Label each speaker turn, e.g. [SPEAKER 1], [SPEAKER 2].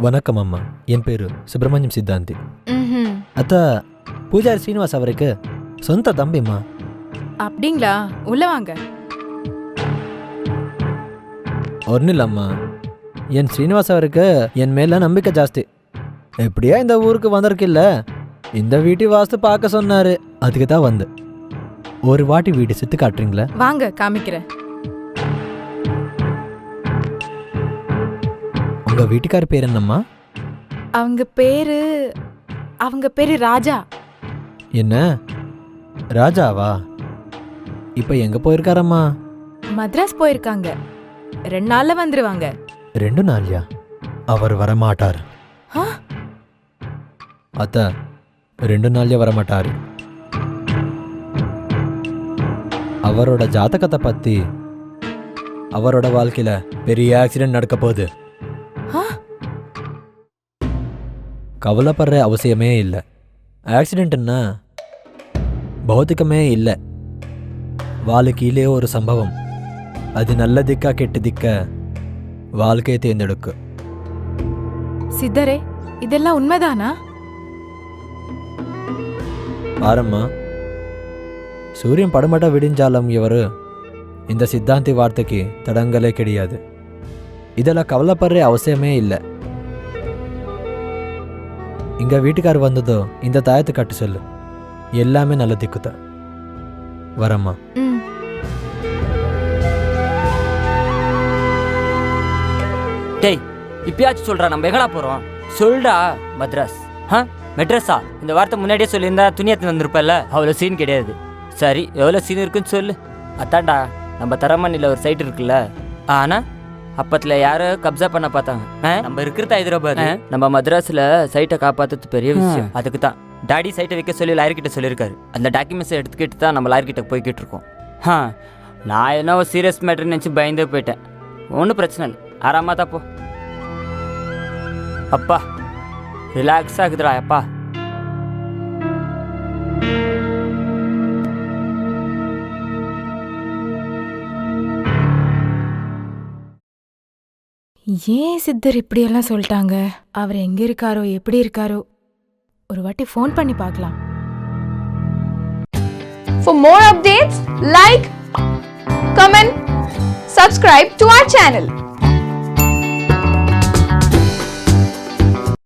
[SPEAKER 1] வணக்கம் அம்மா, என் பேரு சுப்பிரமணியம் சித்தாந்தி.
[SPEAKER 2] ம்ஹும்.
[SPEAKER 1] அத்தா, பூஜாரி ஸ்ரீனிவாஸ் அவருக்கு சொந்த தம்பிம்மா.
[SPEAKER 2] அப்படிங்களா? உள்ள வாங்க.
[SPEAKER 1] ஒன்றும் இல்லம்மா, என் ஸ்ரீனிவாஸ் அவருக்கு என் மேல நம்பிக்கை ஜாஸ்தி. எப்படியா இந்த ஊருக்கு வந்திருக்கில்ல, இந்த வீட்டு வாஸ்து பார்க்க சொன்னாரு, அதுக்கு தான் வந்து. ஒரு வாட்டி வீடு சுத்தி காட்டுறீங்களா?
[SPEAKER 2] வாங்க காமிக்கிறேன்.
[SPEAKER 1] உங்க வீட்டுக்கார பேர் என்னம்மா?
[SPEAKER 2] அவங்க பேரு ராஜா.
[SPEAKER 1] என்ன ராஜாவா? இப்ப எங்க போயிருக்காரம்மா?
[SPEAKER 2] மദ്രാஸ் போயிருக்காங்க. 2 நாள்ல வந்துருவாங்க.
[SPEAKER 1] 2 நாள்யா? அவர் வரமாட்டார்.
[SPEAKER 2] ஆ?
[SPEAKER 1] அத்தா, 2 நாள்ல வரமாட்டாரு. அவரோட ஜாதகத்தை பத்தி அவரோட வாழ்க்கையில பெரிய ஆக்சிடென்ட் நடக்க போகுது.
[SPEAKER 2] ஆ?
[SPEAKER 1] கவலைப்படுற அவசியமே இல்லை. ஆக்சிடென்ட்னா பௌத்திகமே இல்லை, வாழ்க்கையிலே ஒரு சம்பவம். அது நல்ல திக்கா கெட்ட திக்க வாழ்க்கையை தேர்ந்தெடுக்கு.
[SPEAKER 2] சித்தரே, இதெல்லாம் உண்மைதானா?
[SPEAKER 1] பாரம்மா, சூரியன் படமட்ட விடிஞ்சாலும் இவரு இந்த சித்தாந்தி வார்த்தைக்கு தடங்களே கிடையாது. இதெல்லாம் கவலைப்படுற அவசியமே இல்லை. இங்க வீட்டுக்கார் வந்ததோ இந்த தாயத்தை கட்டு சொல்லு, எல்லாமே நல்ல திக்குதான். வரம்மா.
[SPEAKER 2] ம்.
[SPEAKER 3] டேய், இப்பயாச்சும் சொல்றா, நம்ம எங்கடா போறோம்? சொல்டா. மദ്രാஸ். மெட்ராஸா? இந்த வார்த்தை முன்னாடியே சொல்லியிருந்தா துணியத்து வந்திருப்பல. அவ்வளோ சீன் கிடையாது. சரி, எவ்வளோ சீன் இருக்குன்னு சொல்லு. அத்தாண்டா, நம்ம தரமணியில் ஒரு சைட் இருக்குல்ல, ஆனால் அப்பத்தில் யாரோ கப்ஜா பண்ண பார்த்தாங்க. நம்ம இருக்கிறது ஹைதராபாத், நம்ம மദ്രാஸில் சைட்டை காப்பாற்றுறது பெரிய விஷயம். அதுக்கு தான் டாடி சைட்டை வைக்க சொல்லி லாயர்கிட்ட சொல்லியிருக்காரு. அந்த டாக்குமெண்ட்ஸை எடுத்துக்கிட்டு தான் நம்ம லாயர்கிட்ட போய்கிட்டு இருக்கோம். நான் என்ன ஒரு சீரியஸ் மேட்டர்னு நினச்சி பயந்தே போயிட்டேன். ஒன்றும் பிரச்சனை இல்லை, ஆறாமா தான் போ. அப்பா ரிலாக்ஸ் ஆகுதுடா அப்பா.
[SPEAKER 2] ஏன் சித்தர் இப்படியெல்லாம் சொல்லிட்டாங்க? அவர் எங்க இருக்காரோ, எப்படி இருக்காரோ? ஒரு வாட்டி ஃபோன் பண்ணி பார்க்கலாம்.
[SPEAKER 4] For more updates, like, comment, subscribe to our channel.